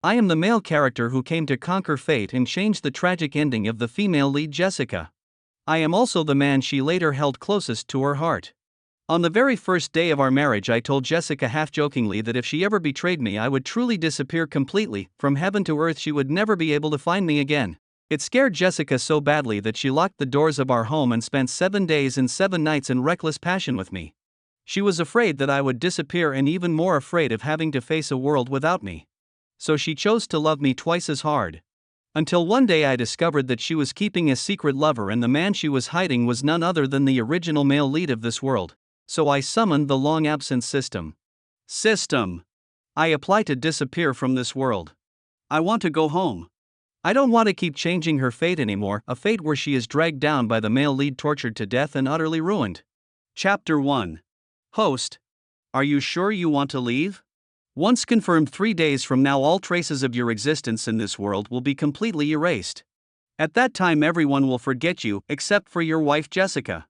I am the male character who came to conquer fate and change the tragic ending of the female lead Jessica. I am also the man she later held closest to her heart. On the very first day of our marriage, I told Jessica half-jokingly that if she ever betrayed me, I would truly disappear completely, from heaven to earth. She would never be able to find me again. It scared Jessica so badly that she locked the doors of our home and spent 7 days and 7 nights in reckless passion with me. She was afraid that I would disappear and even more afraid of having to face a world without me. So she chose to love me twice as hard. Until one day I discovered that she was keeping a secret lover, and the man she was hiding was none other than the original male lead of this world. So I summoned the long-absent system. I apply to disappear from this world. I want to go home. I don't want to keep changing her fate anymore, a fate where she is dragged down by the male lead, tortured to death and utterly ruined. Chapter 1. Host. Are you sure you want to leave? Once confirmed, 3 days from now all traces of your existence in this world will be completely erased. At that time everyone will forget you, except for your wife Jessica.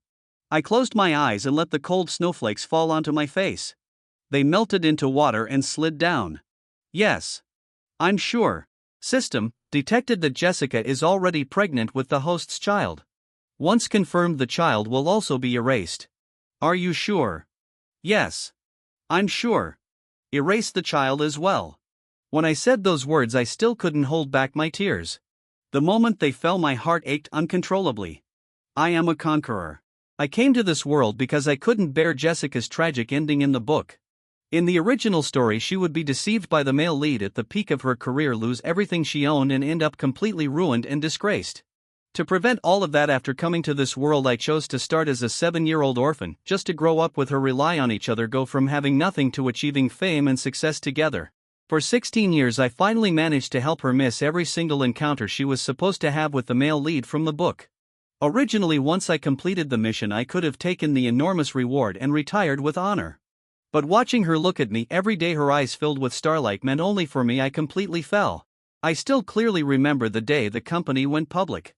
I closed my eyes and let the cold snowflakes fall onto my face. They melted into water and slid down. Yes. I'm sure. System detected that Jessica is already pregnant with the host's child. Once confirmed, the child will also be erased. Are you sure? Yes. I'm sure. Erase the child as well. When I said those words, I still couldn't hold back my tears. The moment they fell, my heart ached uncontrollably. I am a conqueror. I came to this world because I couldn't bear Jessica's tragic ending in the book. In the original story, she would be deceived by the male lead at the peak of her career, lose everything she owned, and end up completely ruined and disgraced. To prevent all of that, after coming to this world, I chose to start as a 7-year-old orphan, just to grow up with her, rely on each other, go from having nothing to achieving fame and success together. For 16 years I finally managed to help her miss every single encounter she was supposed to have with the male lead from the book. Originally, once I completed the mission, I could have taken the enormous reward and retired with honor. But watching her look at me every day, her eyes filled with starlight, meant only for me. I completely fell. I still clearly remember the day the company went public.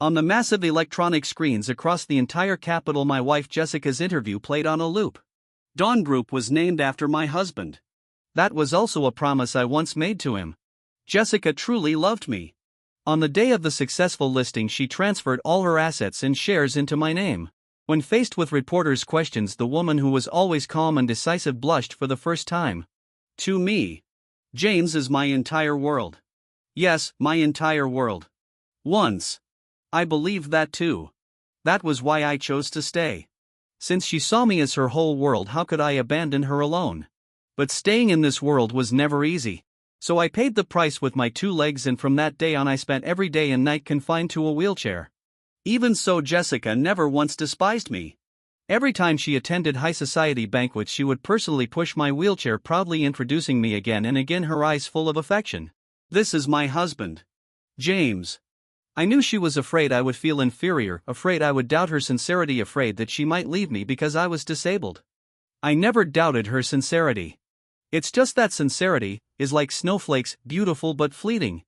On the massive electronic screens across the entire capital, my wife Jessica's interview played on a loop. Dawn Group was named after my husband. That was also a promise I once made to him. Jessica truly loved me. On the day of the successful listing, she transferred all her assets and shares into my name. When faced with reporters' questions, the woman who was always calm and decisive blushed for the first time. To me, James is my entire world. Yes, my entire world. Once. I believed that too. That was why I chose to stay. Since she saw me as her whole world, how could I abandon her alone? But staying in this world was never easy. So I paid the price with my 2 legs, and from that day on I spent every day and night confined to a wheelchair. Even so, Jessica never once despised me. Every time she attended high society banquets, she would personally push my wheelchair, proudly introducing me again and again, her eyes full of affection. This is my husband, James. I knew she was afraid I would feel inferior, afraid I would doubt her sincerity, afraid that she might leave me because I was disabled. I never doubted her sincerity. It's just that sincerity is like snowflakes, beautiful but fleeting.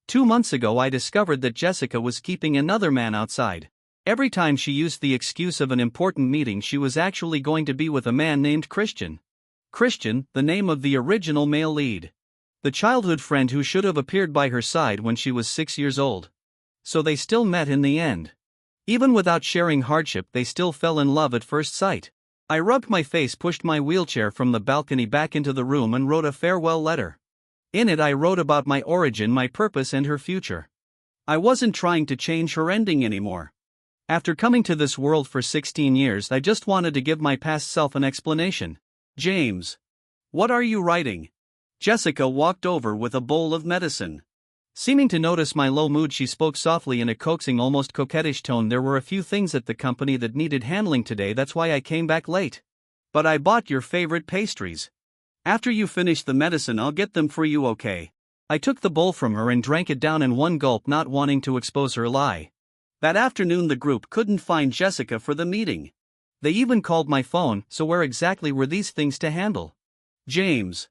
2 months ago I discovered that Jessica was keeping another man outside. Every time she used the excuse of an important meeting, she was actually going to be with a man named Christian. Christian, the name of the original male lead. The childhood friend who should have appeared by her side when she was 6 years old. So they still met in the end. Even without sharing hardship, they still fell in love at first sight. I rubbed my face, pushed my wheelchair from the balcony back into the room, and wrote a farewell letter. In it I wrote about my origin, my purpose, and her future. I wasn't trying to change her ending anymore. After coming to this world for 16 years, I just wanted to give my past self an explanation. James. What are you writing? Jessica walked over with a bowl of medicine. Seeming to notice my low mood, she spoke softly in a coaxing, almost coquettish tone. There were a few things at the company that needed handling today, that's why I came back late. But I bought your favorite pastries. After you finish the medicine, I'll get them for you, okay? I took the bowl from her and drank it down in one gulp, not wanting to expose her lie. That afternoon the group couldn't find Jessica for the meeting. They even called my phone, so where exactly were these things to handle? James.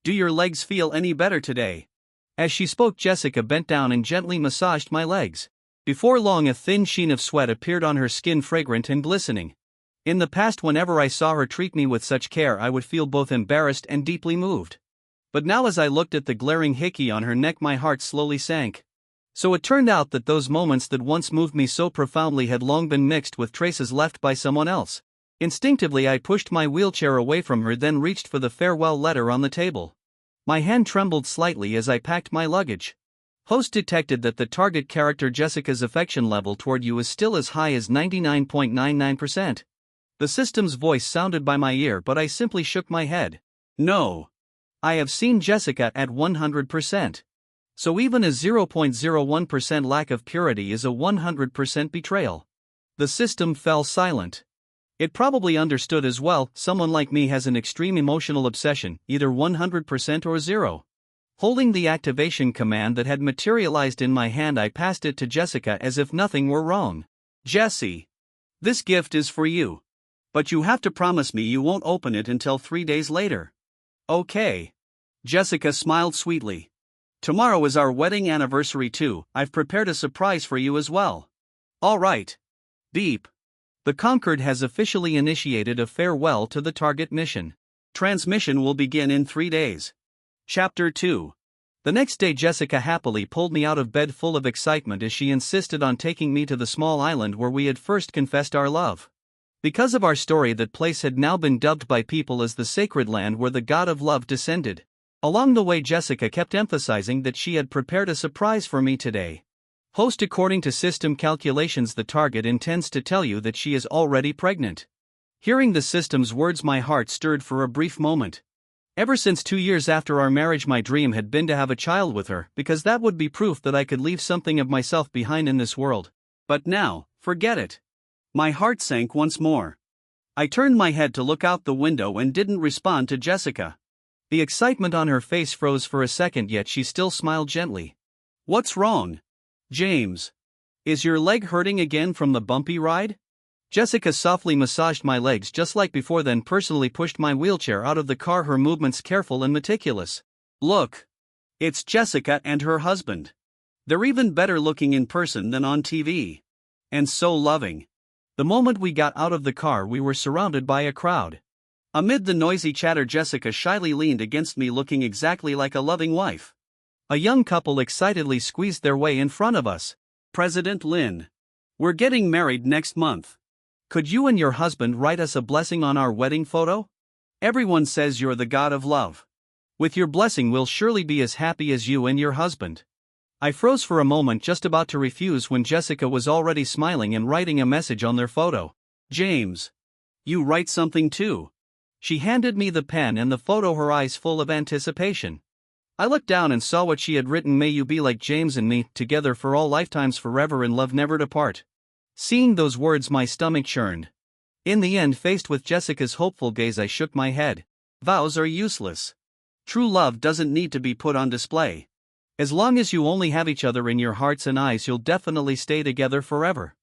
Do your legs feel any better today? As she spoke, Jessica bent down and gently massaged my legs. Before long, a thin sheen of sweat appeared on her skin, fragrant and glistening. In the past, whenever I saw her treat me with such care, I would feel both embarrassed and deeply moved. But now as I looked at the glaring hickey on her neck, my heart slowly sank. So it turned out that those moments that once moved me so profoundly had long been mixed with traces left by someone else. Instinctively I pushed my wheelchair away from her, then reached for the farewell letter on the table. My hand trembled slightly as I packed my luggage. Host detected that the target character Jessica's affection level toward you is still as high as 99.99%. The system's voice sounded by my ear, but I simply shook my head. No. I have seen Jessica at 100%. So even a 0.01% lack of purity is a 100% betrayal. The system fell silent. It probably understood as well. Someone like me has an extreme emotional obsession, either 100% or 0. Holding the activation command that had materialized in my hand, I passed it to Jessica as if nothing were wrong. Jessie, this gift is for you. But you have to promise me you won't open it until 3 days later. Okay. Jessica smiled sweetly. Tomorrow is our wedding anniversary too. I've prepared a surprise for you as well. All right. Beep. The Conquered has officially initiated a farewell to the target mission. Transmission will begin in 3 days. Chapter 2. The next day Jessica happily pulled me out of bed full of excitement as she insisted on taking me to the small island where we had first confessed our love. Because of our story, that place had now been dubbed by people as the sacred land where the god of love descended. Along the way Jessica kept emphasizing that she had prepared a surprise for me today. Host, according to system calculations the target intends to tell you that she is already pregnant. Hearing the system's words my heart stirred for a brief moment. Ever since 2 years after our marriage my dream had been to have a child with her, because that would be proof that I could leave something of myself behind in this world. But now, forget it. My heart sank once more. I turned my head to look out the window and didn't respond to Jessica. The excitement on her face froze for a second, yet she still smiled gently. What's wrong? James. Is your leg hurting again from the bumpy ride? Jessica softly massaged my legs just like before, then personally pushed my wheelchair out of the car, her movements careful and meticulous. Look. It's Jessica and her husband. They're even better looking in person than on TV. And so loving. The moment we got out of the car we were surrounded by a crowd. Amid the noisy chatter Jessica shyly leaned against me looking exactly like a loving wife. A young couple excitedly squeezed their way in front of us. President Lin. We're getting married next month. Could you and your husband write us a blessing on our wedding photo? Everyone says you're the god of love. With your blessing we'll surely be as happy as you and your husband. I froze for a moment, just about to refuse, when Jessica was already smiling and writing a message on their photo. James. You write something too. She handed me the pen and the photo, her eyes full of anticipation. I looked down and saw what she had written: may you be like James and me, together for all lifetimes, forever in love, never to part. Seeing those words my stomach churned. In the end, faced with Jessica's hopeful gaze, I shook my head. Vows are useless. True love doesn't need to be put on display. As long as you only have each other in your hearts and eyes, you'll definitely stay together forever.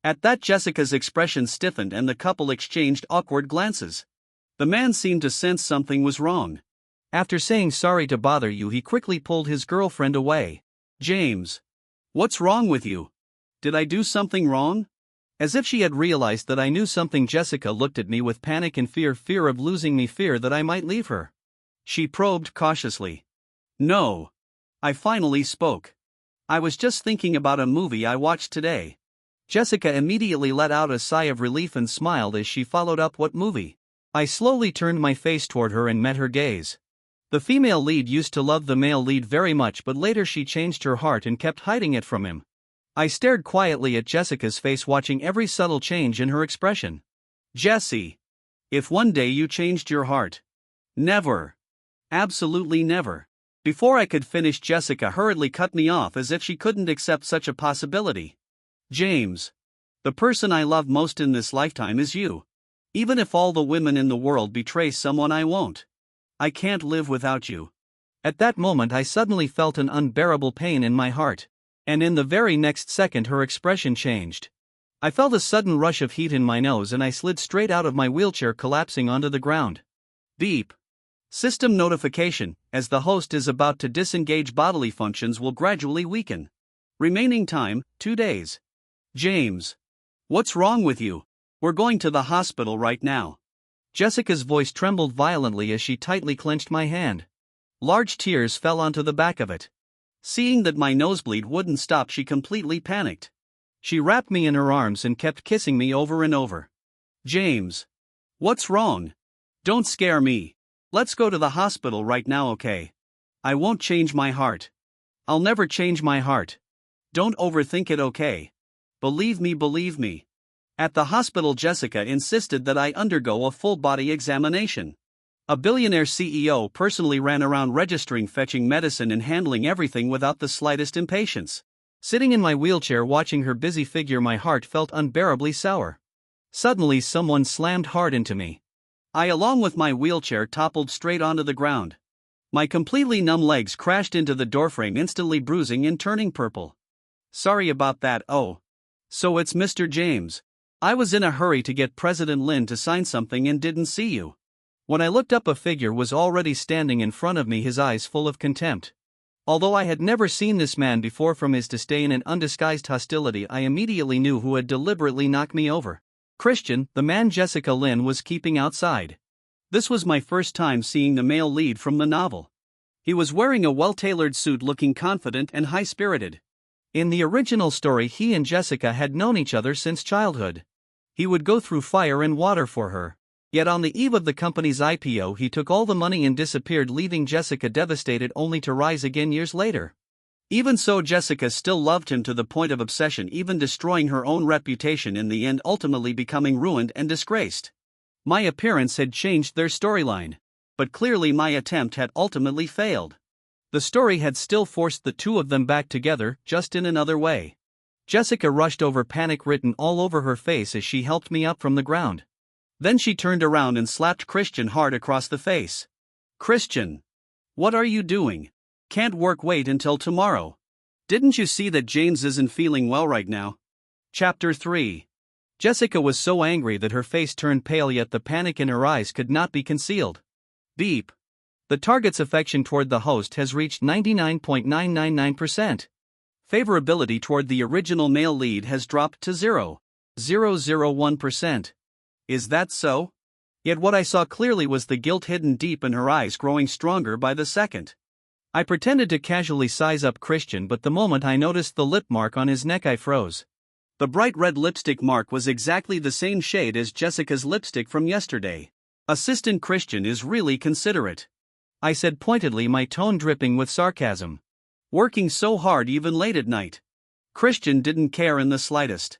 At that, Jessica's expression stiffened and the couple exchanged awkward glances. The man seemed to sense something was wrong. After saying sorry to bother you, he quickly pulled his girlfriend away. James. What's wrong with you? Did I do something wrong? As if she had realized that I knew something, Jessica looked at me with panic and fear of losing me, fear that I might leave her. She probed cautiously. No. I finally spoke. I was just thinking about a movie I watched today. Jessica immediately let out a sigh of relief and smiled as she followed up, what movie? I slowly turned my face toward her and met her gaze. The female lead used to love the male lead very much, but later she changed her heart and kept hiding it from him. I stared quietly at Jessica's face, watching every subtle change in her expression. Jessie. If one day you changed your heart. Never. Absolutely never. Before I could finish, Jessica hurriedly cut me off as if she couldn't accept such a possibility. James. The person I love most in this lifetime is you. Even if all the women in the world betray someone, I won't. I can't live without you. At that moment I suddenly felt an unbearable pain in my heart. And in the very next second her expression changed. I felt a sudden rush of heat in my nose and I slid straight out of my wheelchair, collapsing onto the ground. Beep. System notification: as the host is about to disengage, bodily functions will gradually weaken. Remaining time, 2 days. James. What's wrong with you? We're going to the hospital right now. Jessica's voice trembled violently as she tightly clenched my hand. Large tears fell onto the back of it. Seeing that my nosebleed wouldn't stop, she completely panicked. She wrapped me in her arms and kept kissing me over and over. James. What's wrong? Don't scare me. Let's go to the hospital right now, okay? I won't change my heart. I'll never change my heart. Don't overthink it, okay? Believe me, believe me. At the hospital, Jessica insisted that I undergo a full-body examination. A billionaire CEO personally ran around registering, fetching medicine and handling everything without the slightest impatience. Sitting in my wheelchair watching her busy figure, my heart felt unbearably sour. Suddenly someone slammed hard into me. I, along with my wheelchair, toppled straight onto the ground. My completely numb legs crashed into the doorframe, instantly bruising and turning purple. Sorry about that. Oh. So it's Mr. James. I was in a hurry to get President Lin to sign something and didn't see you. When I looked up, a figure was already standing in front of me, his eyes full of contempt. Although I had never seen this man before, from his disdain and undisguised hostility, I immediately knew who had deliberately knocked me over. Christian, the man Jessica Lin was keeping outside. This was my first time seeing the male lead from the novel. He was wearing a well-tailored suit, looking confident and high-spirited. In the original story, he and Jessica had known each other since childhood. He would go through fire and water for her. Yet on the eve of the company's IPO, he took all the money and disappeared, leaving Jessica devastated, only to rise again years later. Even so, Jessica still loved him to the point of obsession, even destroying her own reputation in the end, ultimately becoming ruined and disgraced. My appearance had changed their storyline. But clearly my attempt had ultimately failed. The story had still forced the two of them back together, just in another way. Jessica rushed over, panic written all over her face as she helped me up from the ground. Then she turned around and slapped Christian hard across the face. Christian! What are you doing? Can't work, wait until tomorrow. Didn't you see that James isn't feeling well right now? Chapter 3. Jessica was so angry that her face turned pale, yet the panic in her eyes could not be concealed. Beep. The target's affection toward the host has reached 99.999%. Favorability toward the original male lead has dropped to 0.001%. Is that so? Yet what I saw clearly was the guilt hidden deep in her eyes, growing stronger by the second. I pretended to casually size up Christian, but the moment I noticed the lip mark on his neck, I froze. The bright red lipstick mark was exactly the same shade as Jessica's lipstick from yesterday. Assistant Christian is really considerate, I said pointedly, my tone dripping with sarcasm. Working so hard even late at night. Christian didn't care in the slightest.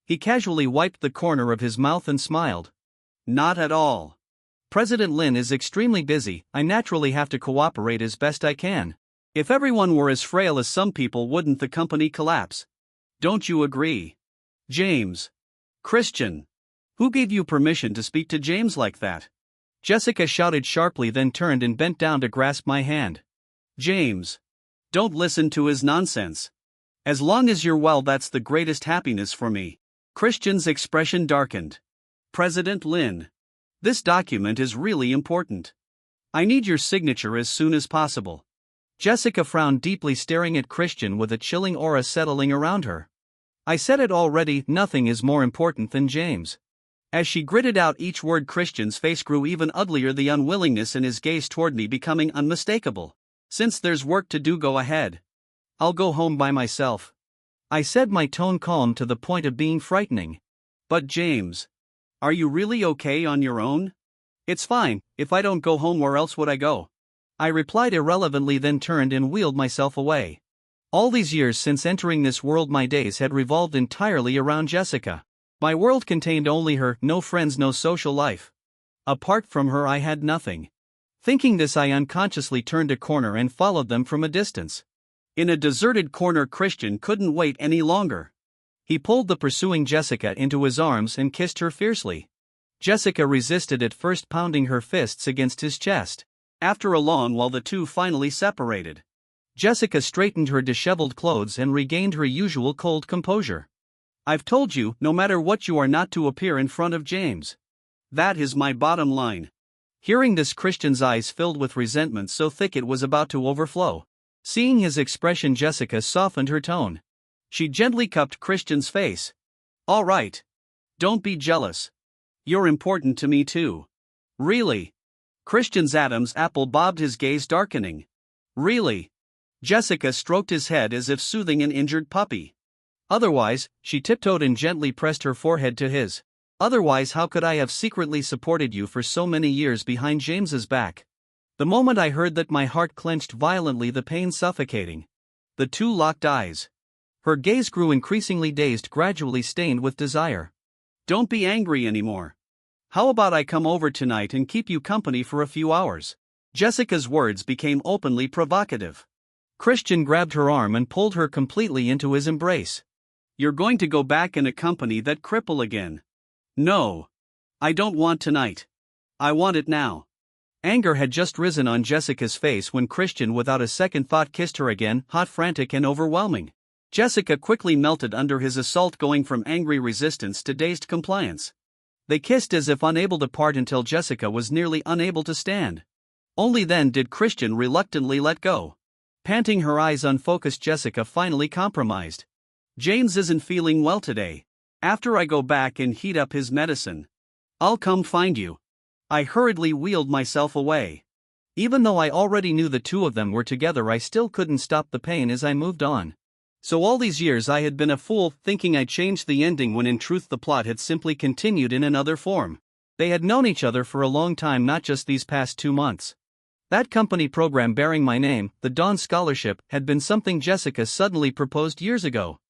He casually wiped the corner of his mouth and smiled. Not at all. President Lin is extremely busy. I naturally have to cooperate as best I can. If everyone were as frail as some people, wouldn't the company collapse? Don't you agree? James. Christian. Who gave you permission to speak to James like that? Jessica shouted sharply, then turned and bent down to grasp my hand. James. Don't listen to his nonsense. As long as you're well, that's the greatest happiness for me. Christian's expression darkened. President Lin. This document is really important. I need your signature as soon as possible. Jessica frowned deeply, staring at Christian with a chilling aura settling around her. I said it already, nothing is more important than James. As she gritted out each word, Christian's face grew even uglier, the unwillingness in his gaze toward me becoming unmistakable. Since there's work to do, go ahead. I'll go home by myself, I said, my tone calm to the point of being frightening. But James, are you really okay on your own? It's fine. If I don't go home, where else would I go? I replied irrelevantly, then turned and wheeled myself away. All these years since entering this world, my days had revolved entirely around Jessica. My world contained only her, no friends, no social life. Apart from her, I had nothing. Thinking this, I unconsciously turned a corner and followed them from a distance. In a deserted corner, Christian couldn't wait any longer. He pulled the pursuing Jessica into his arms and kissed her fiercely. Jessica resisted at first, pounding her fists against his chest. After a long while, the two finally separated. Jessica straightened her disheveled clothes and regained her usual cold composure. I've told you, no matter what, you are not to appear in front of James. That is my bottom line. Hearing this, Christian's eyes filled with resentment so thick it was about to overflow. Seeing his expression, Jessica softened her tone. She gently cupped Christian's face. All right. Don't be jealous. You're important to me too. Really? Christian's Adam's apple bobbed his gaze, darkening. Really? Jessica stroked his head as if soothing an injured puppy. Otherwise, she tiptoed and gently pressed her forehead to his. Otherwise, how could I have secretly supported you for so many years behind James's back? The moment I heard that, my heart clenched violently, the pain suffocating. The two locked eyes. Her gaze grew increasingly dazed, gradually stained with desire. Don't be angry anymore. How about I come over tonight and keep you company for a few hours? Jessica's words became openly provocative. Christian grabbed her arm and pulled her completely into his embrace. You're going to go back and accompany that cripple again? No. I don't want tonight. I want it now. Anger had just risen on Jessica's face when Christian, without a second thought, kissed her again, hot, frantic, and overwhelming. Jessica quickly melted under his assault, going from angry resistance to dazed compliance. They kissed as if unable to part until Jessica was nearly unable to stand. Only then did Christian reluctantly let go. Panting, her eyes unfocused, Jessica finally compromised. James isn't feeling well today. After I go back and heat up his medicine, I'll come find you. I hurriedly wheeled myself away. Even though I already knew the two of them were together, I still couldn't stop the pain as I moved on. So all these years I had been a fool, thinking I'd changed the ending, when in truth the plot had simply continued in another form. They had known each other for a long time, not just these past 2 months. That company program bearing my name, the Dawn Scholarship, had been something Jessica suddenly proposed years ago.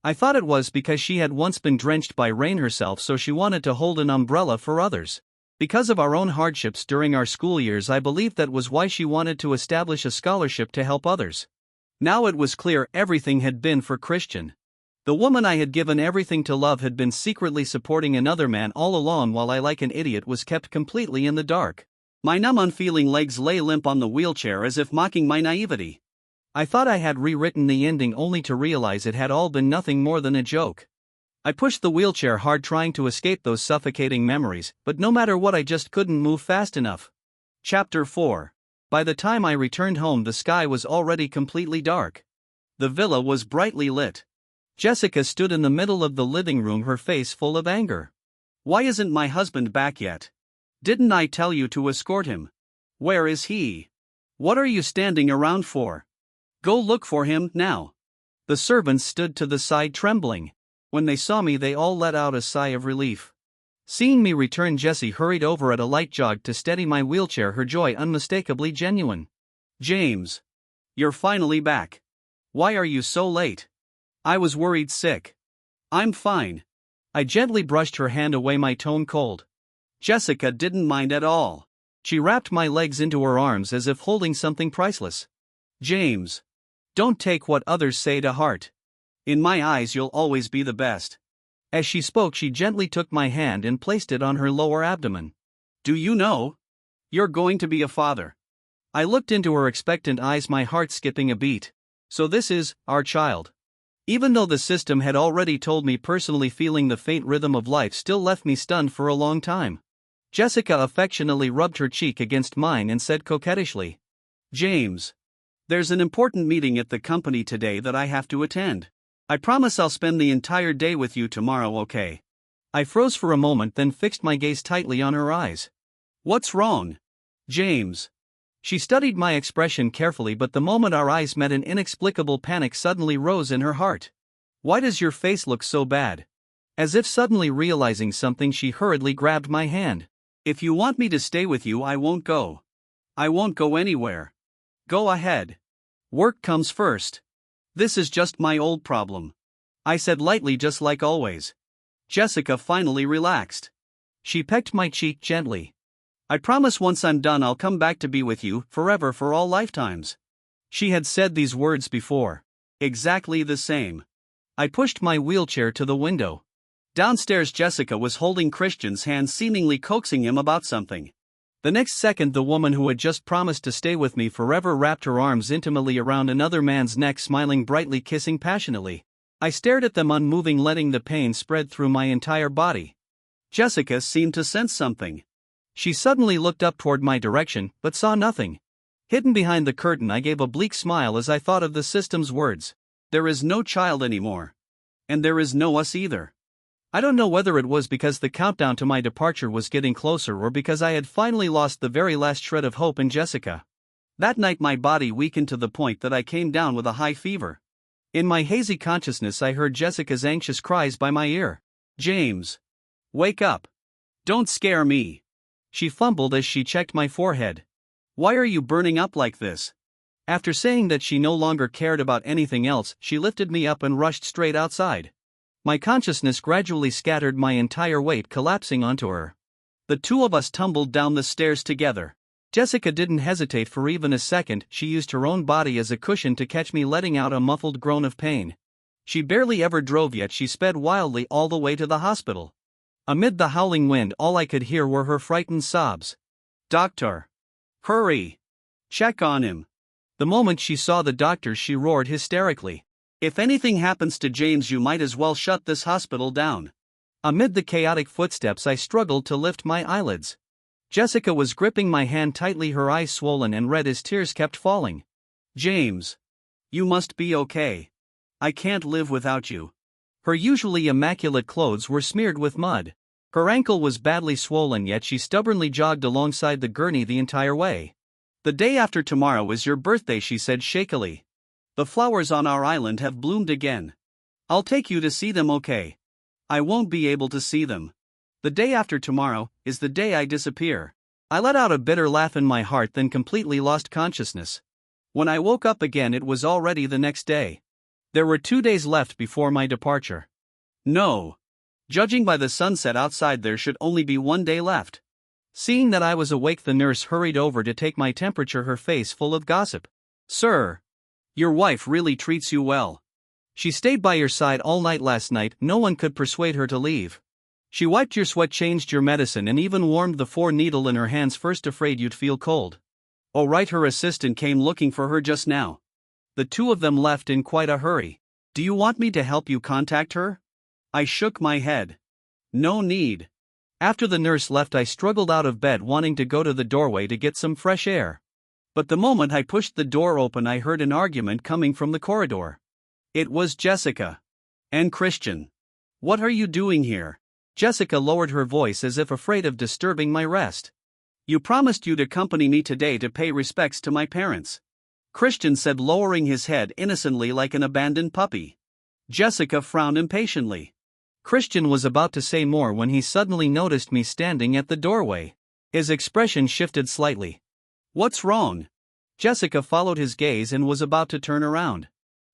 I thought it was because she had once been drenched by rain herself, so she wanted to hold an umbrella for others. Because of our own hardships during our school years, I believed that was why she wanted to establish a scholarship to help others. Now it was clear everything had been for Christian. The woman I had given everything to love had been secretly supporting another man all along, while I, like an idiot, was kept completely in the dark. My numb, unfeeling legs lay limp on the wheelchair as if mocking my naivety. I thought I had rewritten the ending, only to realize it had all been nothing more than a joke. I pushed the wheelchair hard, trying to escape those suffocating memories, but no matter what, I just couldn't move fast enough. Chapter 4. By the time I returned home, the sky was already completely dark. The villa was brightly lit. Jessica stood in the middle of the living room, her face full of anger. Why isn't my husband back yet? Didn't I tell you to escort him? Where is he? What are you standing around for? Go look for him, now. The servants stood to the side, trembling. When they saw me, they all let out a sigh of relief. Seeing me return, Jessie hurried over at a light jog to steady my wheelchair, her joy unmistakably genuine. James. You're finally back. Why are you so late? I was worried sick. I'm fine. I gently brushed her hand away, my tone cold. Jessica didn't mind at all. She wrapped my legs into her arms as if holding something priceless. James. Don't take what others say to heart. In my eyes, you'll always be the best. As she spoke, she gently took my hand and placed it on her lower abdomen. Do you know? You're going to be a father. I looked into her expectant eyes, my heart skipping a beat. So this is our child. Even though the system had already told me personally, feeling the faint rhythm of life still left me stunned for a long time. Jessica affectionately rubbed her cheek against mine and said coquettishly, James. There's an important meeting at the company today that I have to attend. I promise I'll spend the entire day with you tomorrow, okay? I froze for a moment, then fixed my gaze tightly on her eyes. What's wrong? James. She studied my expression carefully, but the moment our eyes met, an inexplicable panic suddenly rose in her heart. Why does your face look so bad? As if suddenly realizing something, she hurriedly grabbed my hand. If you want me to stay with you, I won't go. I won't go anywhere. Go ahead. Work comes first. This is just my old problem. I said lightly, just like always. Jessica finally relaxed. She pecked my cheek gently. I promise once I'm done, I'll come back to be with you, forever, for all lifetimes. She had said these words before. Exactly the same. I pushed my wheelchair to the window. Downstairs, Jessica was holding Christian's hand, seemingly coaxing him about something. The next second, the woman who had just promised to stay with me forever wrapped her arms intimately around another man's neck, smiling brightly, kissing passionately. I stared at them unmoving, letting the pain spread through my entire body. Jessica seemed to sense something. She suddenly looked up toward my direction, but saw nothing. Hidden behind the curtain, I gave a bleak smile as I thought of the system's words. There is no child anymore. And there is no us either. I don't know whether it was because the countdown to my departure was getting closer or because I had finally lost the very last shred of hope in Jessica. That night my body weakened to the point that I came down with a high fever. In my hazy consciousness I heard Jessica's anxious cries by my ear. "James! Wake up! Don't scare me!" She fumbled as she checked my forehead. "Why are you burning up like this?" After saying that she no longer cared about anything else, she lifted me up and rushed straight outside. My consciousness gradually scattered, my entire weight collapsing onto her. The two of us tumbled down the stairs together. Jessica didn't hesitate for even a second. She used her own body as a cushion to catch me letting out a muffled groan of pain. She barely ever drove, yet she sped wildly all the way to the hospital. Amid the howling wind, all I could hear were her frightened sobs. "Doctor! Hurry! Check on him!" The moment she saw the doctor, she roared hysterically. "If anything happens to James, you might as well shut this hospital down." Amid the chaotic footsteps, I struggled to lift my eyelids. Jessica was gripping my hand tightly, her eyes swollen and red as tears kept falling. "James! You must be okay. I can't live without you." Her usually immaculate clothes were smeared with mud. Her ankle was badly swollen, yet she stubbornly jogged alongside the gurney the entire way. "The day after tomorrow is your birthday," she said shakily. "The flowers on our island have bloomed again. I'll take you to see them, okay?" "I won't be able to see them. The day after tomorrow is the day I disappear." I let out a bitter laugh in my heart, then completely lost consciousness. When I woke up again, it was already the next day. There were 2 days left before my departure. No. Judging by the sunset outside, there should only be 1 day left. Seeing that I was awake, the nurse hurried over to take my temperature, her face full of gossip. "Sir, your wife really treats you well. She stayed by your side all night last night. No one could persuade her to leave. She wiped your sweat, changed your medicine, and even warmed the 4-needle in her hands, first afraid you'd feel cold. Oh right, her assistant came looking for her just now. The two of them left in quite a hurry. Do you want me to help you contact her?" I shook my head. "No need." After the nurse left, I struggled out of bed, wanting to go to the doorway to get some fresh air. But the moment I pushed the door open, I heard an argument coming from the corridor. It was Jessica and Christian. "What are you doing here?" Jessica lowered her voice as if afraid of disturbing my rest. "You promised you'd accompany me today to pay respects to my parents," Christian said, lowering his head innocently like an abandoned puppy. Jessica frowned impatiently. Christian was about to say more when he suddenly noticed me standing at the doorway. His expression shifted slightly. "What's wrong?" Jessica followed his gaze and was about to turn around.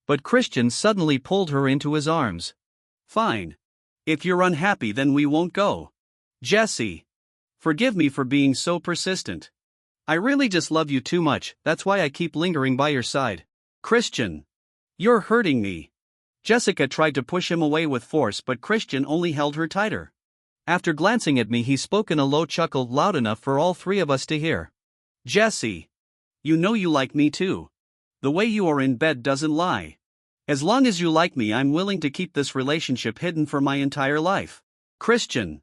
But Christian suddenly pulled her into his arms. "Fine. If you're unhappy, then we won't go." "Jessie. Forgive me for being so persistent. I really just love you too much, that's why I keep lingering by your side." "Christian. You're hurting me." Jessica tried to push him away with force, but Christian only held her tighter. After glancing at me, he spoke in a low chuckle, loud enough for all three of us to hear. "Jessie. You know you like me too. The way you are in bed doesn't lie. As long as you like me, I'm willing to keep this relationship hidden for my entire life." "Christian."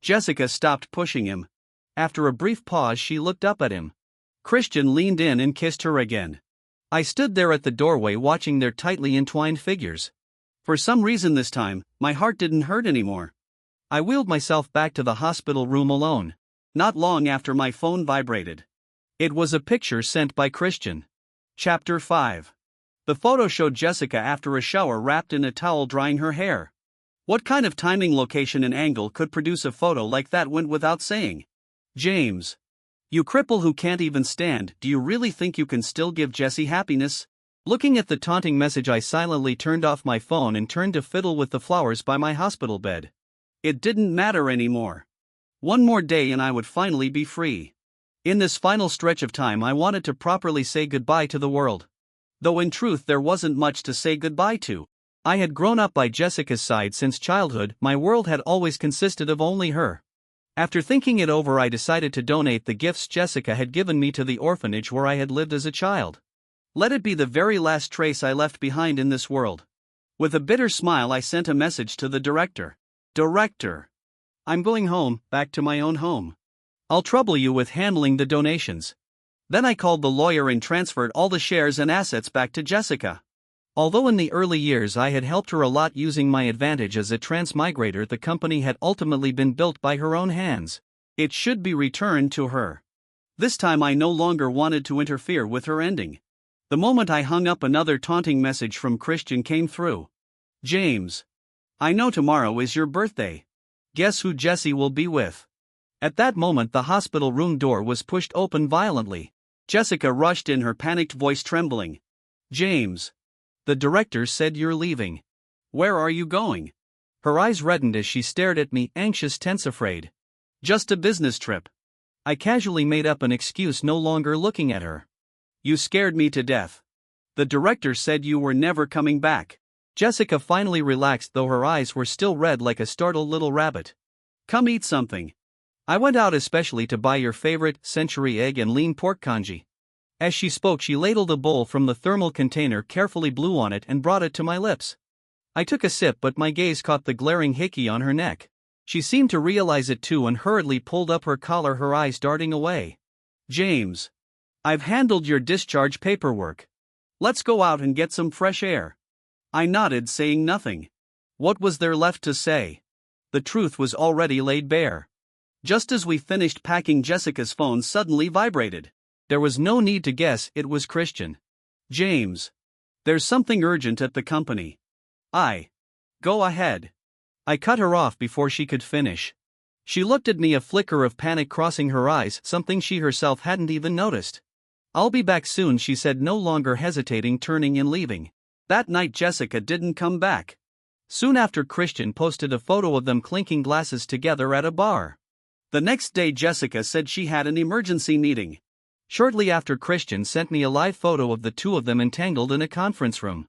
Jessica stopped pushing him. After a brief pause, she looked up at him. Christian leaned in and kissed her again. I stood there at the doorway watching their tightly entwined figures. For some reason this time, my heart didn't hurt anymore. I wheeled myself back to the hospital room alone. Not long after, my phone vibrated. It was a picture sent by Christian. Chapter 5. The photo showed Jessica after a shower, wrapped in a towel, drying her hair. What kind of timing, location, and angle could produce a photo like that went without saying. "James. You cripple who can't even stand, do you really think you can still give Jessie happiness?" Looking at the taunting message, I silently turned off my phone and turned to fiddle with the flowers by my hospital bed. It didn't matter anymore. 1 more day and I would finally be free. In this final stretch of time, I wanted to properly say goodbye to the world. Though in truth there wasn't much to say goodbye to. I had grown up by Jessica's side since childhood. My world had always consisted of only her. After thinking it over, I decided to donate the gifts Jessica had given me to the orphanage where I had lived as a child. Let it be the very last trace I left behind in this world. With a bitter smile, I sent a message to the director. "Director. I'm going home, back to my own home. I'll trouble you with handling the donations." Then I called the lawyer and transferred all the shares and assets back to Jessica. Although in the early years I had helped her a lot using my advantage as a transmigrator, the company had ultimately been built by her own hands. It should be returned to her. This time I no longer wanted to interfere with her ending. The moment I hung up, another taunting message from Christian came through. James. I know tomorrow is your birthday. Guess who Jesse will be with? At that moment the hospital room door was pushed open violently. Jessica rushed in, her panicked voice trembling. James. The director said you're leaving. Where are you going? Her eyes reddened as she stared at me, anxious, tense, afraid. Just a business trip. I casually made up an excuse, no longer looking at her. You scared me to death. The director said you were never coming back. Jessica finally relaxed, though her eyes were still red like a startled little rabbit. Come eat something. I went out especially to buy your favorite century egg and lean pork congee. As she spoke, she ladled a bowl from the thermal container, carefully blew on it, and brought it to my lips. I took a sip, but my gaze caught the glaring hickey on her neck. She seemed to realize it too and hurriedly pulled up her collar, her eyes darting away. James. I've handled your discharge paperwork. Let's go out and get some fresh air. I nodded, saying nothing. What was there left to say? The truth was already laid bare. Just as we finished packing, Jessica's phone suddenly vibrated. There was no need to guess, it was Christian. James. There's something urgent at the company. Go ahead. I cut her off before she could finish. She looked at me, a flicker of panic crossing her eyes, something she herself hadn't even noticed. I'll be back soon, she said, no longer hesitating, turning and leaving. That night Jessica didn't come back. Soon after, Christian posted a photo of them clinking glasses together at a bar. The next day Jessica said she had an emergency meeting. Shortly after, Christian sent me a live photo of the two of them entangled in a conference room.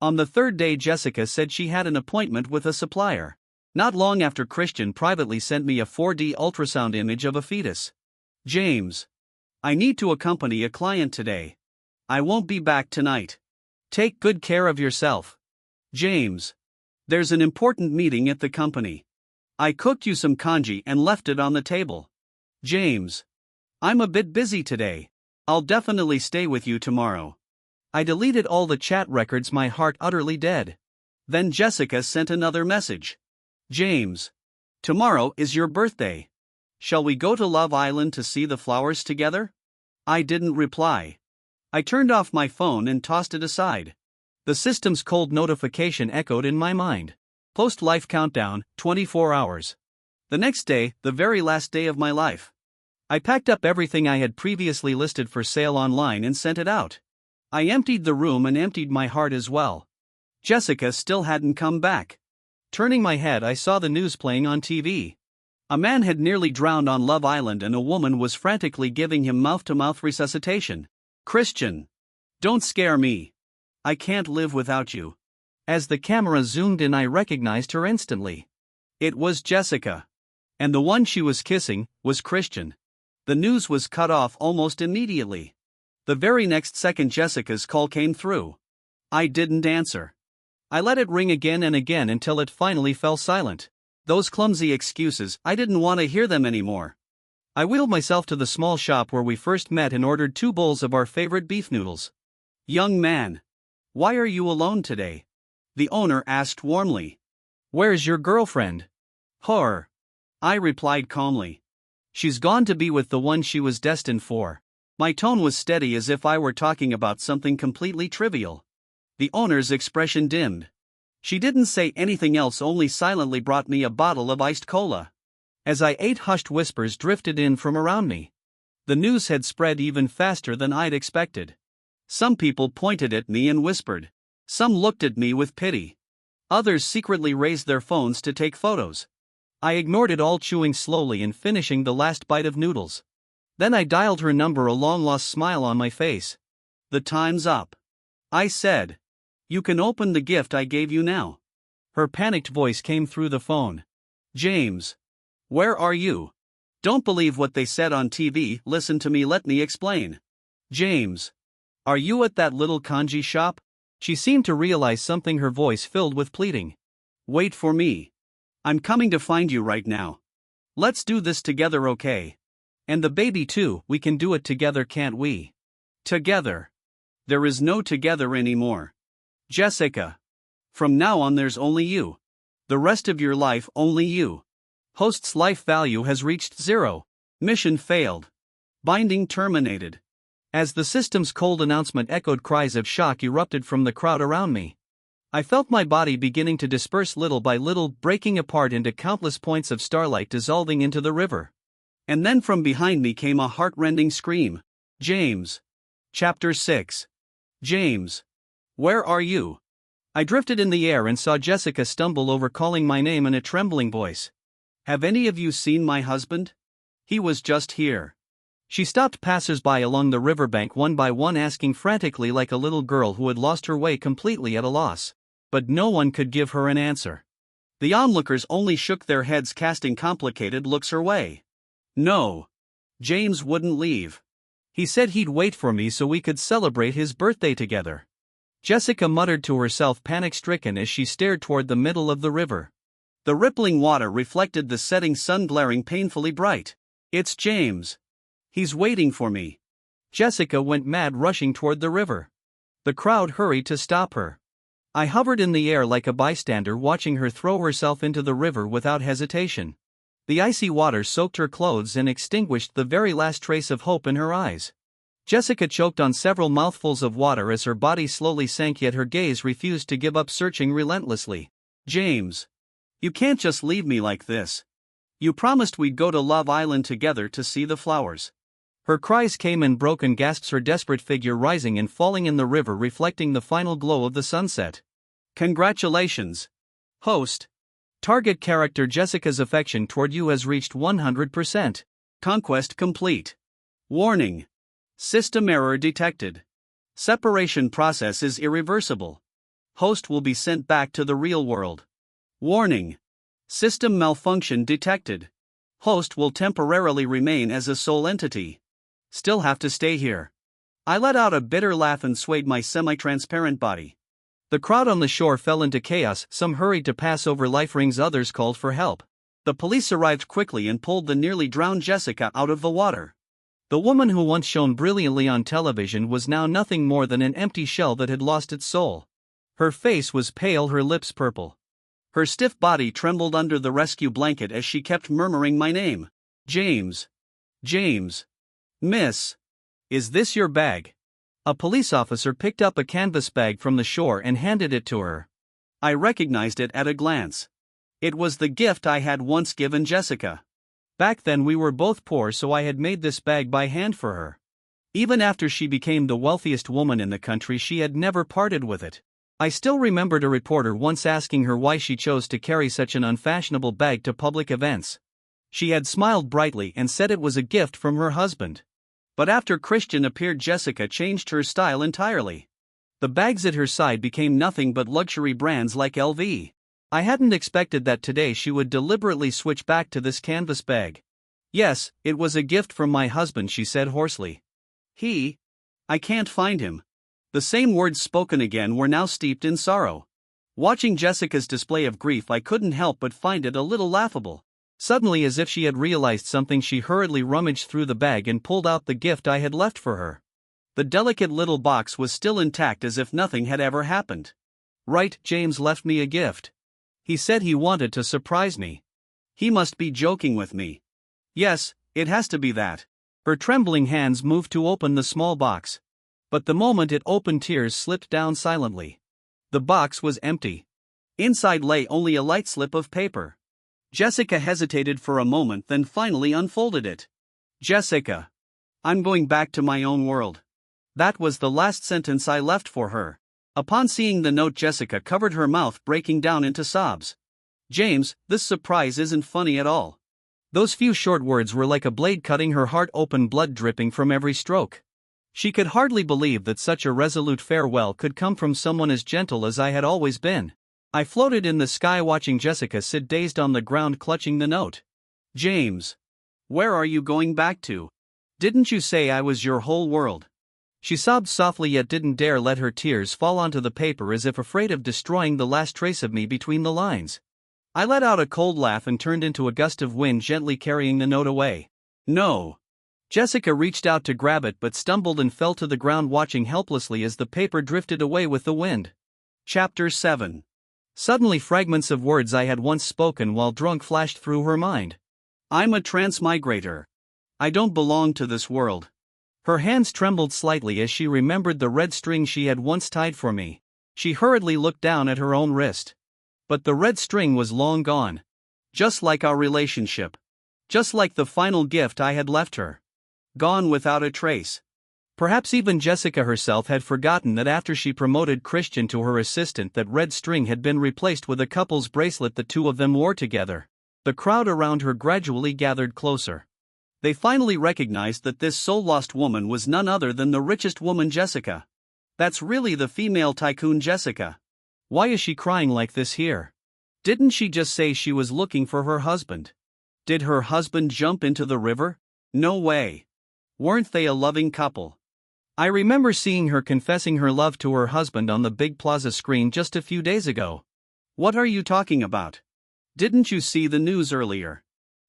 On the third day Jessica said she had an appointment with a supplier. Not long after, Christian privately sent me a 4D ultrasound image of a fetus. James. I need to accompany a client today. I won't be back tonight. Take good care of yourself. James. There's an important meeting at the company. I cooked you some congee and left it on the table. James. I'm a bit busy today. I'll definitely stay with you tomorrow. I deleted all the chat records, my heart utterly dead. Then Jessica sent another message. James. Tomorrow is your birthday. Shall we go to Love Island to see the flowers together? I didn't reply. I turned off my phone and tossed it aside. The system's cold notification echoed in my mind. Post-life countdown, 24 hours. The next day, the very last day of my life. I packed up everything I had previously listed for sale online and sent it out. I emptied the room and emptied my heart as well. Jessica still hadn't come back. Turning my head, I saw the news playing on TV. A man had nearly drowned on Love Island and a woman was frantically giving him mouth-to-mouth resuscitation. Christian. Don't scare me. I can't live without you. As the camera zoomed in, I recognized her instantly. It was Jessica. And the one she was kissing was Christian. The news was cut off almost immediately. The very next second Jessica's call came through. I didn't answer. I let it ring again and again until it finally fell silent. Those clumsy excuses, I didn't want to hear them anymore. I wheeled myself to the small shop where we first met and ordered 2 bowls of our favorite beef noodles. Young man. Why are you alone today? The owner asked warmly. Where's your girlfriend? Her. I replied calmly. She's gone to be with the one she was destined for. My tone was steady, as if I were talking about something completely trivial. The owner's expression dimmed. She didn't say anything else, only silently brought me a bottle of iced cola. As I ate, hushed whispers drifted in from around me. The news had spread even faster than I'd expected. Some people pointed at me and whispered. Some looked at me with pity. Others secretly raised their phones to take photos. I ignored it all, chewing slowly and finishing the last bite of noodles. Then I dialed her number, a long-lost smile on my face. The time's up. I said. You can open the gift I gave you now. Her panicked voice came through the phone. James. Where are you? Don't believe what they said on TV, listen to me, let me explain. James. Are you at that little congee shop? She seemed to realize something, her voice filled with pleading. Wait for me. I'm coming to find you right now. Let's do this together, okay? And the baby too, we can do it together, can't we? Together. There is no together anymore. Jessica. From now on there's only you. The rest of your life only you. Host's life value has reached 0. Mission failed. Binding terminated. As the system's cold announcement echoed, cries of shock erupted from the crowd around me. I felt my body beginning to disperse little by little, breaking apart into countless points of starlight dissolving into the river. And then from behind me came a heart-rending scream. James. Chapter 6. James. Where are you? I drifted in the air and saw Jessica stumble over, calling my name in a trembling voice. Have any of you seen my husband? He was just here. She stopped passers-by along the riverbank one by one, asking frantically like a little girl who had lost her way, completely at a loss. But no one could give her an answer. The onlookers only shook their heads, casting complicated looks her way. No. James wouldn't leave. He said he'd wait for me so we could celebrate his birthday together. Jessica muttered to herself, panic-stricken, as she stared toward the middle of the river. The rippling water reflected the setting sun, glaring painfully bright. It's James. He's waiting for me. Jessica went mad, rushing toward the river. The crowd hurried to stop her. I hovered in the air like a bystander, watching her throw herself into the river without hesitation. The icy water soaked her clothes and extinguished the very last trace of hope in her eyes. Jessica choked on several mouthfuls of water as her body slowly sank, yet her gaze refused to give up, searching relentlessly. James. You can't just leave me like this. You promised we'd go to Love Island together to see the flowers. Her cries came in broken gasps, her desperate figure rising and falling in the river, reflecting the final glow of the sunset. Congratulations. Host. Target character Jessica's affection toward you has reached 100%. Conquest complete. Warning. System error detected. Separation process is irreversible. Host will be sent back to the real world. Warning. System malfunction detected. Host will temporarily remain as a sole entity. Still have to stay here. I let out a bitter laugh and swayed my semi-transparent body. The crowd on the shore fell into chaos. Some hurried to pass over life rings, others called for help. The police arrived quickly and pulled the nearly drowned Jessica out of the water. The woman who once shone brilliantly on television was now nothing more than an empty shell that had lost its soul. Her face was pale, her lips purple. Her stiff body trembled under the rescue blanket as she kept murmuring my name. James. James. Miss. Is this your bag? A police officer picked up a canvas bag from the shore and handed it to her. I recognized it at a glance. It was the gift I had once given Jessica. Back then we were both poor, so I had made this bag by hand for her. Even after she became the wealthiest woman in the country, she had never parted with it. I still remembered a reporter once asking her why she chose to carry such an unfashionable bag to public events. She had smiled brightly and said it was a gift from her husband. But after Christian appeared, Jessica changed her style entirely. The bags at her side became nothing but luxury brands like LV. I hadn't expected that today she would deliberately switch back to this canvas bag. Yes, it was a gift from my husband, she said hoarsely. I can't find him. The same words spoken again were now steeped in sorrow. Watching Jessica's display of grief, I couldn't help but find it a little laughable. Suddenly, as if she had realized something, she hurriedly rummaged through the bag and pulled out the gift I had left for her. The delicate little box was still intact, as if nothing had ever happened. Right, James left me a gift. He said he wanted to surprise me. He must be joking with me. Yes, it has to be that. Her trembling hands moved to open the small box. But the moment it opened, tears slipped down silently. The box was empty. Inside lay only a light slip of paper. Jessica hesitated for a moment, then finally unfolded it. Jessica. I'm going back to my own world. That was the last sentence I left for her. Upon seeing the note, Jessica covered her mouth, breaking down into sobs. James, this surprise isn't funny at all. Those few short words were like a blade cutting her heart open, blood dripping from every stroke. She could hardly believe that such a resolute farewell could come from someone as gentle as I had always been. I floated in the sky, watching Jessica sit dazed on the ground, clutching the note. James. Where are you going back to? Didn't you say I was your whole world? She sobbed softly, yet didn't dare let her tears fall onto the paper, as if afraid of destroying the last trace of me between the lines. I let out a cold laugh and turned into a gust of wind, gently carrying the note away. No. Jessica reached out to grab it but stumbled and fell to the ground, watching helplessly as the paper drifted away with the wind. Chapter 7. Suddenly fragments of words I had once spoken while drunk flashed through her mind. I'm a transmigrator. I don't belong to this world. Her hands trembled slightly as she remembered the red string she had once tied for me. She hurriedly looked down at her own wrist. But the red string was long gone. Just like our relationship. Just like the final gift I had left her. Gone without a trace. Perhaps even Jessica herself had forgotten that after she promoted Christian to her assistant, that red string had been replaced with a couple's bracelet the two of them wore together. The crowd around her gradually gathered closer. They finally recognized that this soul-lost woman was none other than the richest woman, Jessica. That's really the female tycoon Jessica. Why is she crying like this here? Didn't she just say she was looking for her husband? Did her husband jump into the river? No way. Weren't they a loving couple? I remember seeing her confessing her love to her husband on the big plaza screen just a few days ago. What are you talking about? Didn't you see the news earlier?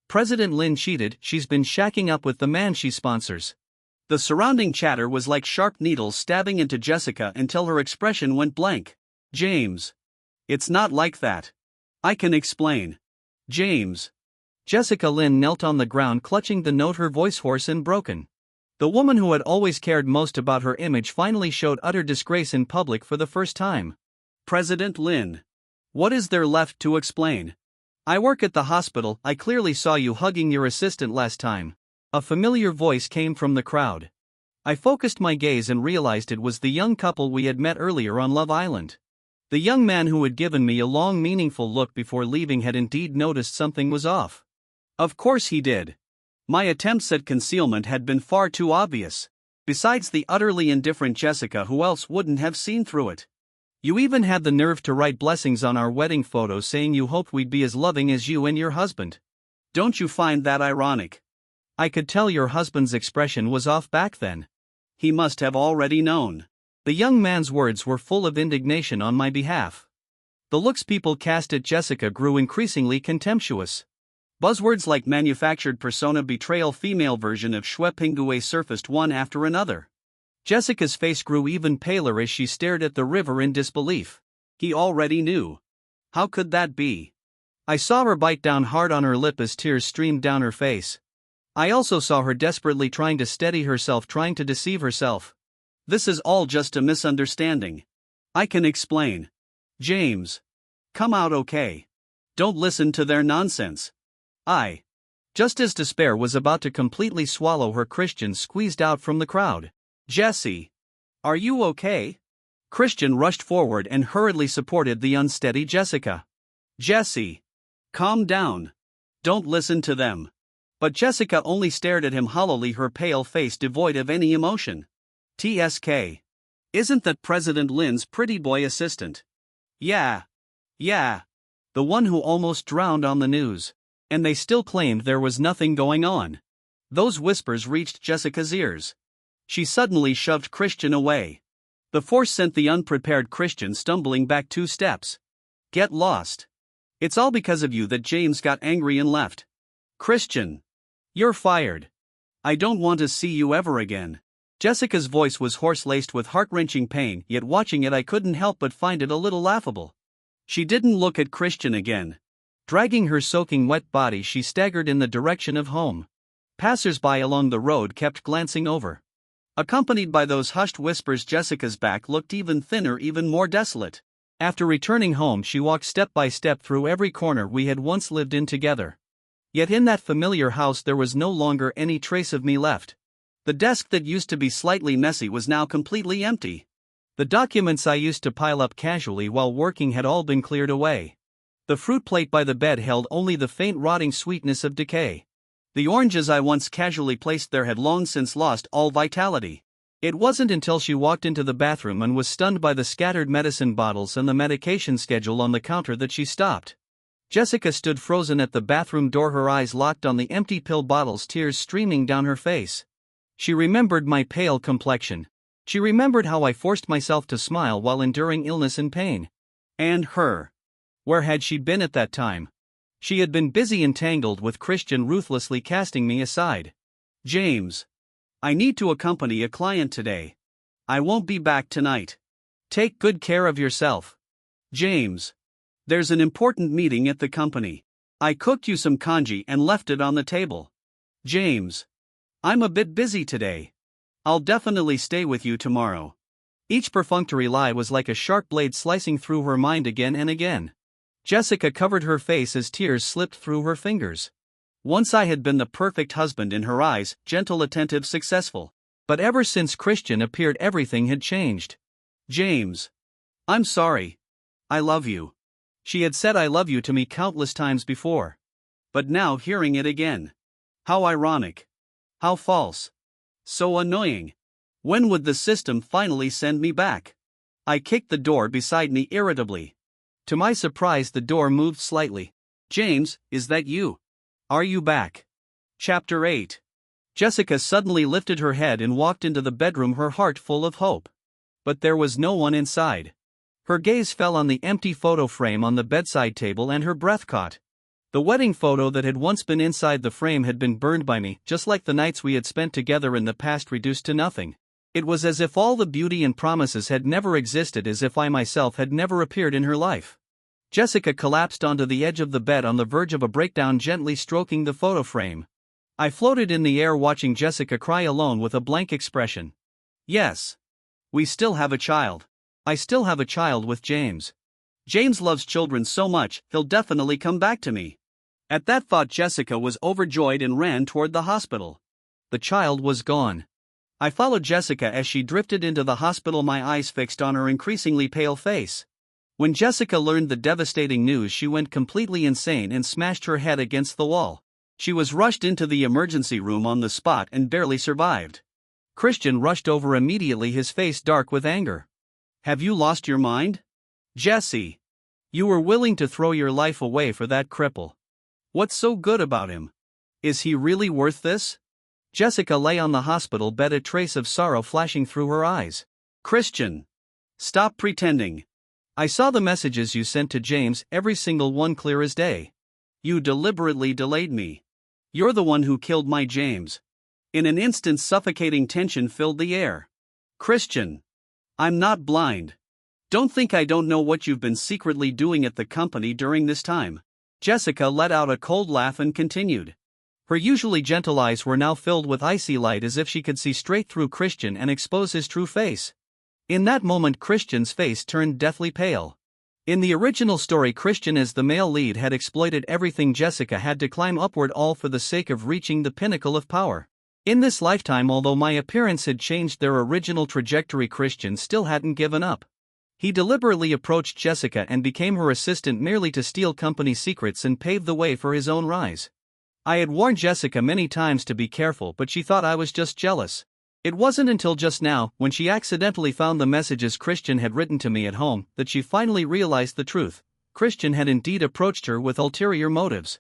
President Lin cheated, she's been shacking up with the man she sponsors. The surrounding chatter was like sharp needles stabbing into Jessica until her expression went blank. James. It's not like that. I can explain. James. Jessica Lin knelt on the ground, clutching the note, her voice hoarse and broken. The woman who had always cared most about her image finally showed utter disgrace in public for the first time. President Lin. What is there left to explain? I work at the hospital, I clearly saw you hugging your assistant last time. A familiar voice came from the crowd. I focused my gaze and realized it was the young couple we had met earlier on Love Island. The young man who had given me a long, meaningful look before leaving had indeed noticed something was off. Of course he did. My attempts at concealment had been far too obvious. Besides the utterly indifferent Jessica, who else wouldn't have seen through it? You even had the nerve to write blessings on our wedding photo saying you hoped we'd be as loving as you and your husband. Don't you find that ironic? I could tell your husband's expression was off back then. He must have already known. The young man's words were full of indignation on my behalf. The looks people cast at Jessica grew increasingly contemptuous. Buzzwords like manufactured persona, betrayal, female version of Shui Pingue surfaced one after another. Jessica's face grew even paler as she stared at the river in disbelief. He already knew. How could that be? I saw her bite down hard on her lip as tears streamed down her face. I also saw her desperately trying to steady herself, trying to deceive herself. This is all just a misunderstanding. I can explain. James. Come out okay. Don't listen to their nonsense. Just as despair was about to completely swallow her, Christian squeezed out from the crowd. Jessie. Are you okay? Christian rushed forward and hurriedly supported the unsteady Jessica. Jessie. Calm down. Don't listen to them. But Jessica only stared at him hollowly, her pale face devoid of any emotion. TSK. Isn't that President Lin's pretty boy assistant? Yeah. The one who almost drowned on the news. And they still claimed there was nothing going on. Those whispers reached Jessica's ears. She suddenly shoved Christian away. The force sent the unprepared Christian stumbling back 2 steps. Get lost. It's all because of you that James got angry and left. Christian. You're fired. I don't want to see you ever again. Jessica's voice was hoarse-laced with heart-wrenching pain, yet watching it I couldn't help but find it a little laughable. She didn't look at Christian again. Dragging her soaking wet body, she staggered in the direction of home. Passers-by along the road kept glancing over. Accompanied by those hushed whispers, Jessica's back looked even thinner, even more desolate. After returning home, she walked step by step through every corner we had once lived in together. Yet in that familiar house there was no longer any trace of me left. The desk that used to be slightly messy was now completely empty. The documents I used to pile up casually while working had all been cleared away. The fruit plate by the bed held only the faint rotting sweetness of decay. The oranges I once casually placed there had long since lost all vitality. It wasn't until she walked into the bathroom and was stunned by the scattered medicine bottles and the medication schedule on the counter that she stopped. Jessica stood frozen at the bathroom door, her eyes locked on the empty pill bottles, tears streaming down her face. She remembered my pale complexion. She remembered how I forced myself to smile while enduring illness and pain. And her. Where had she been at that time? She had been busy entangled with Christian, ruthlessly casting me aside. James. I need to accompany a client today. I won't be back tonight. Take good care of yourself. James. There's an important meeting at the company. I cooked you some congee and left it on the table. James. I'm a bit busy today. I'll definitely stay with you tomorrow. Each perfunctory lie was like a sharp blade slicing through her mind again and again. Jessica covered her face as tears slipped through her fingers. Once I had been the perfect husband in her eyes, gentle, attentive, successful. But ever since Christian appeared, everything had changed. James. I'm sorry. I love you. She had said I love you to me countless times before. But now hearing it again. How ironic. How false. So annoying. When would the system finally send me back? I kicked the door beside me irritably. To my surprise, the door moved slightly. James, is that you? Are you back? Chapter 8. Jessica suddenly lifted her head and walked into the bedroom, her heart full of hope. But there was no one inside. Her gaze fell on the empty photo frame on the bedside table and her breath caught. The wedding photo that had once been inside the frame had been burned by me, just like the nights we had spent together in the past reduced to nothing. It was as if all the beauty and promises had never existed, as if I myself had never appeared in her life. Jessica collapsed onto the edge of the bed on the verge of a breakdown, gently stroking the photo frame. I floated in the air watching Jessica cry alone with a blank expression. Yes. We still have a child. I still have a child with James. James loves children so much, he'll definitely come back to me. At that thought, Jessica was overjoyed and ran toward the hospital. The child was gone. I followed Jessica as she drifted into the hospital, my eyes fixed on her increasingly pale face. When Jessica learned the devastating news, she went completely insane and smashed her head against the wall. She was rushed into the emergency room on the spot and barely survived. Christian rushed over immediately, his face dark with anger. Have you lost your mind? Jessie. You were willing to throw your life away for that cripple. What's so good about him? Is he really worth this? Jessica lay on the hospital bed, a trace of sorrow flashing through her eyes. Christian. Stop pretending. I saw the messages you sent to James, every single one clear as day. You deliberately delayed me. You're the one who killed my James. In an instant, suffocating tension filled the air. Christian. I'm not blind. Don't think I don't know what you've been secretly doing at the company during this time. Jessica let out a cold laugh and continued. Her usually gentle eyes were now filled with icy light, as if she could see straight through Christian and expose his true face. In that moment, Christian's face turned deathly pale. In the original story, Christian, as the male lead, had exploited everything Jessica had to climb upward, all for the sake of reaching the pinnacle of power. In this lifetime, although my appearance had changed their original trajectory, Christian still hadn't given up. He deliberately approached Jessica and became her assistant, merely to steal company secrets and pave the way for his own rise. I had warned Jessica many times to be careful, but she thought I was just jealous. It wasn't until just now, when she accidentally found the messages Christian had written to me at home, that she finally realized the truth. Christian had indeed approached her with ulterior motives.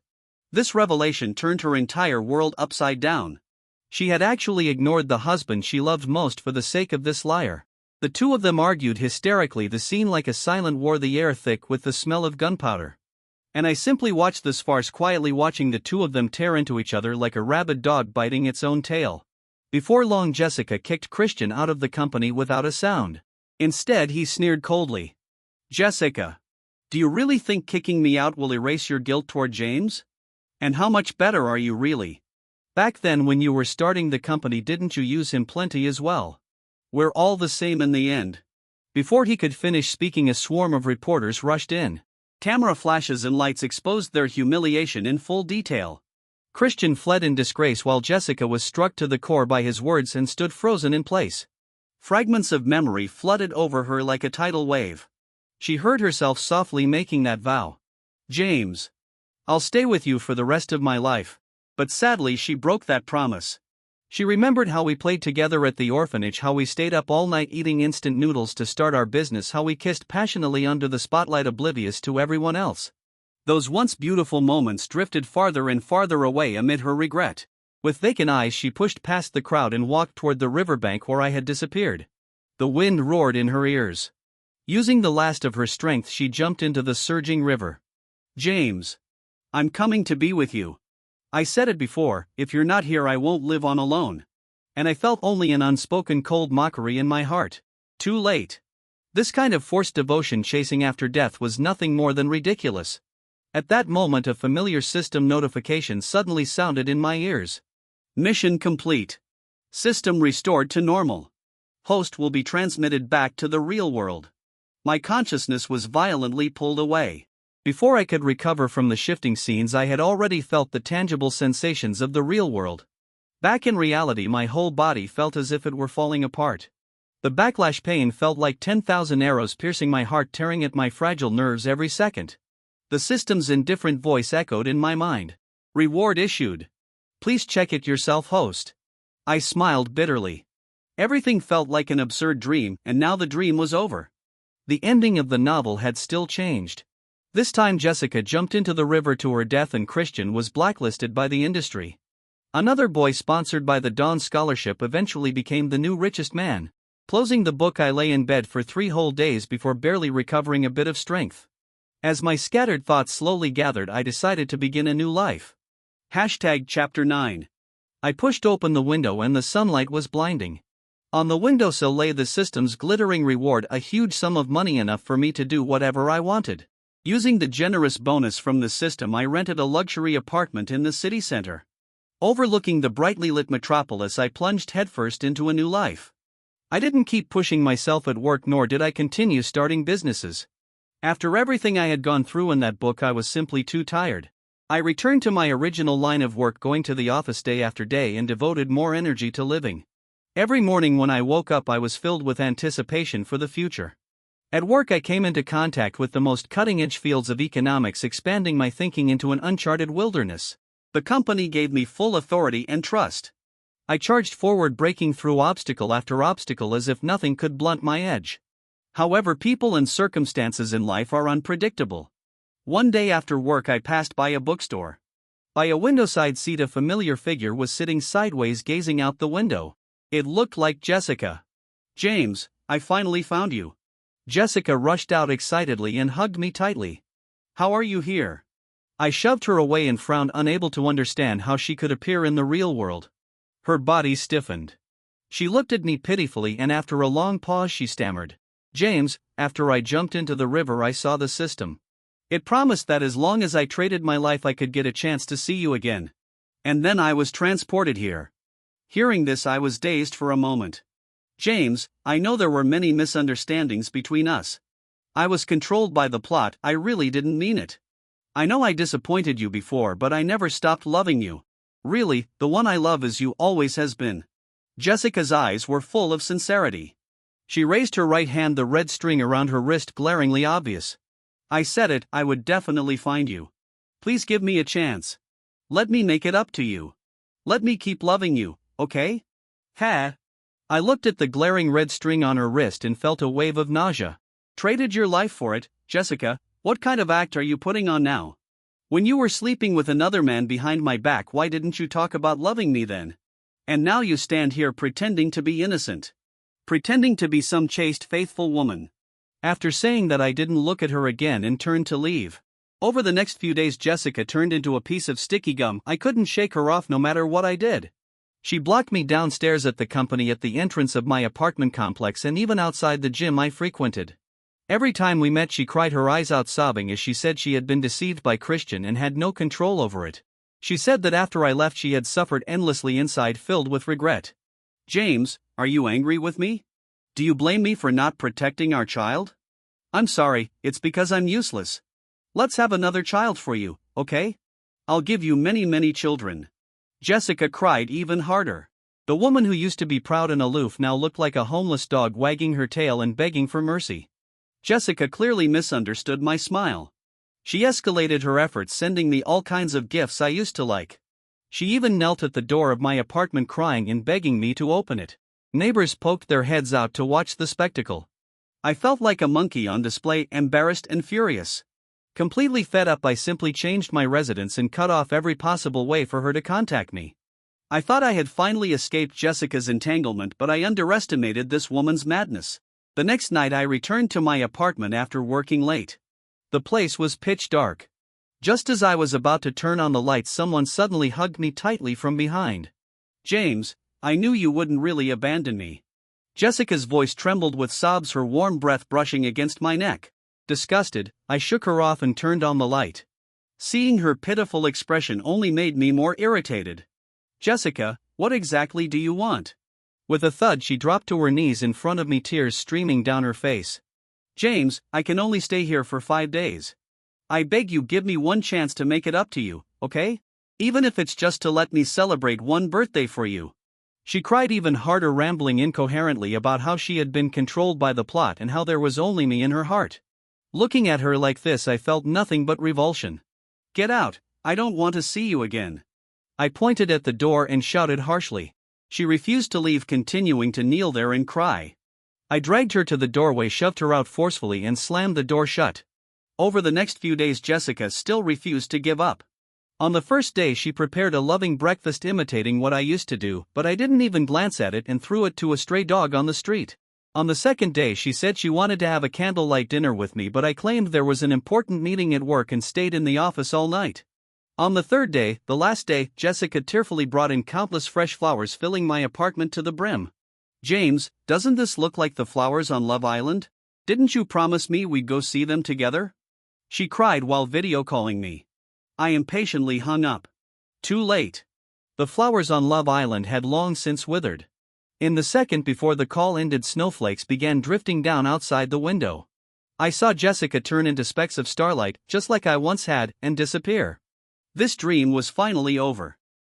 This revelation turned her entire world upside down. She had actually ignored the husband she loved most for the sake of this liar. The two of them argued hysterically, the scene like a silent war, the air thick with the smell of gunpowder. And I simply watched this farce quietly, watching the two of them tear into each other like a rabid dog biting its own tail. Before long, Jessica kicked Christian out of the company without a sound. Instead, he sneered coldly. Jessica. Do you really think kicking me out will erase your guilt toward James? And how much better are you really? Back then, when you were starting the company, didn't you use him plenty as well? We're all the same in the end. Before he could finish speaking, a swarm of reporters rushed in. Camera flashes and lights exposed their humiliation in full detail. Christian fled in disgrace while Jessica was struck to the core by his words and stood frozen in place. Fragments of memory flooded over her like a tidal wave. She heard herself softly making that vow. James. I'll stay with you for the rest of my life. But sadly, she broke that promise. She remembered how we played together at the orphanage, how we stayed up all night eating instant noodles to start our business, how we kissed passionately under the spotlight, oblivious to everyone else. Those once beautiful moments drifted farther and farther away amid her regret. With vacant eyes, she pushed past the crowd and walked toward the riverbank where I had disappeared. The wind roared in her ears. Using the last of her strength, she jumped into the surging river. James. I'm coming to be with you. I said it before, if you're not here, I won't live on alone. And I felt only an unspoken cold mockery in my heart. Too late. This kind of forced devotion chasing after death was nothing more than ridiculous. At that moment, a familiar system notification suddenly sounded in my ears. Mission complete. System restored to normal. Host will be transmitted back to the real world. My consciousness was violently pulled away. Before I could recover from the shifting scenes, I had already felt the tangible sensations of the real world. Back in reality, my whole body felt as if it were falling apart. The backlash pain felt like 10,000 arrows piercing my heart, tearing at my fragile nerves every second. The system's indifferent voice echoed in my mind. Reward issued. Please check it yourself, host. I smiled bitterly. Everything felt like an absurd dream, and now the dream was over. The ending of the novel had still changed. This time Jessica jumped into the river to her death and Christian was blacklisted by the industry. Another boy sponsored by the Dawn Scholarship eventually became the new richest man. Closing the book, I lay in bed for 3 whole days before barely recovering a bit of strength. As my scattered thoughts slowly gathered, I decided to begin a new life. Chapter 9. I pushed open the window and the sunlight was blinding. On the windowsill lay the system's glittering reward, a huge sum of money, enough for me to do whatever I wanted. Using the generous bonus from the system, I rented a luxury apartment in the city center. Overlooking the brightly lit metropolis, I plunged headfirst into a new life. I didn't keep pushing myself at work, nor did I continue starting businesses. After everything I had gone through in that book, I was simply too tired. I returned to my original line of work, going to the office day after day, and devoted more energy to living. Every morning when I woke up, I was filled with anticipation for the future. At work, I came into contact with the most cutting-edge fields of economics, expanding my thinking into an uncharted wilderness. The company gave me full authority and trust. I charged forward, breaking through obstacle after obstacle as if nothing could blunt my edge. However, people and circumstances in life are unpredictable. One day after work, I passed by a bookstore. By a windowside seat, a familiar figure was sitting sideways, gazing out the window. It looked like Jessica. "James, I finally found you." Jessica rushed out excitedly and hugged me tightly. "How are you here?" I shoved her away and frowned, unable to understand how she could appear in the real world. Her body stiffened. She looked at me pitifully, and after a long pause she stammered, "James, after I jumped into the river, I saw the system. It promised that as long as I traded my life, I could get a chance to see you again. And then I was transported here." Hearing this, I was dazed for a moment. "James, I know there were many misunderstandings between us. I was controlled by the plot, I really didn't mean it. I know I disappointed you before, but I never stopped loving you. Really, the one I love is you, always has been." Jessica's eyes were full of sincerity. She raised her right hand, the red string around her wrist glaringly obvious. "I said it, I would definitely find you. Please give me a chance. Let me make it up to you. Let me keep loving you, okay?" "Ha!" I looked at the glaring red string on her wrist and felt a wave of nausea. "Traded your life for it, Jessica? What kind of act are you putting on now? When you were sleeping with another man behind my back, why didn't you talk about loving me then? And now you stand here pretending to be innocent. Pretending to be some chaste, faithful woman." After saying that, I didn't look at her again and turned to leave. Over the next few days, Jessica turned into a piece of sticky gum. I couldn't shake her off no matter what I did. She blocked me downstairs at the company, at the entrance of my apartment complex, and even outside the gym I frequented. Every time we met, she cried her eyes out, sobbing as she said she had been deceived by Christian and had no control over it. She said that after I left, she had suffered endlessly inside, filled with regret. "James, are you angry with me? Do you blame me for not protecting our child?" "I'm sorry, it's because I'm useless. Let's have another child for you, okay? I'll give you many, many children." Jessica cried even harder. The woman who used to be proud and aloof now looked like a homeless dog, wagging her tail and begging for mercy. Jessica clearly misunderstood my smile. She escalated her efforts, sending me all kinds of gifts I used to like. She even knelt at the door of my apartment, crying and begging me to open it. Neighbors poked their heads out to watch the spectacle. I felt like a monkey on display, embarrassed and furious. Completely fed up, I simply changed my residence and cut off every possible way for her to contact me. I thought I had finally escaped Jessica's entanglement, but I underestimated this woman's madness. The next night, I returned to my apartment after working late. The place was pitch dark. Just as I was about to turn on the lights, someone suddenly hugged me tightly from behind. "James, I knew you wouldn't really abandon me. Jessica's voice trembled with sobs, her warm breath brushing against my neck. Disgusted, I shook her off and turned on the light. Seeing her pitiful expression only made me more irritated. Jessica, what exactly do you want? With a thud, she dropped to her knees in front of me, tears streaming down her face. James, I can only stay here for 5 days. I beg you, give me one chance to make it up to you, okay? Even if it's just to let me celebrate one birthday for you. She cried even harder, rambling incoherently about how she had been controlled by the plot and how there was only me in her heart. Looking at her like this, I felt nothing but revulsion. Get out, I don't want to see you again. I pointed at the door and shouted harshly. She refused to leave, continuing to kneel there and cry. I dragged her to the doorway, shoved her out forcefully, and slammed the door shut. Over the next few days, Jessica still refused to give up. On the first day, she prepared a loving breakfast imitating what I used to do, but I didn't even glance at it and threw it to a stray dog on the street. On the second day, she said she wanted to have a candlelight dinner with me, but I claimed there was an important meeting at work and stayed in the office all night. On the third day, the last day, Jessica tearfully brought in countless fresh flowers, filling my apartment to the brim. James, doesn't this look like the flowers on Love Island? Didn't you promise me we'd go see them together? She cried while video calling me. I impatiently hung up. Too late. The flowers on Love Island had long since withered. In the second before the call ended, snowflakes began drifting down outside the window. I saw Jessica turn into specks of starlight, just like I once had, and disappear. This dream was finally over.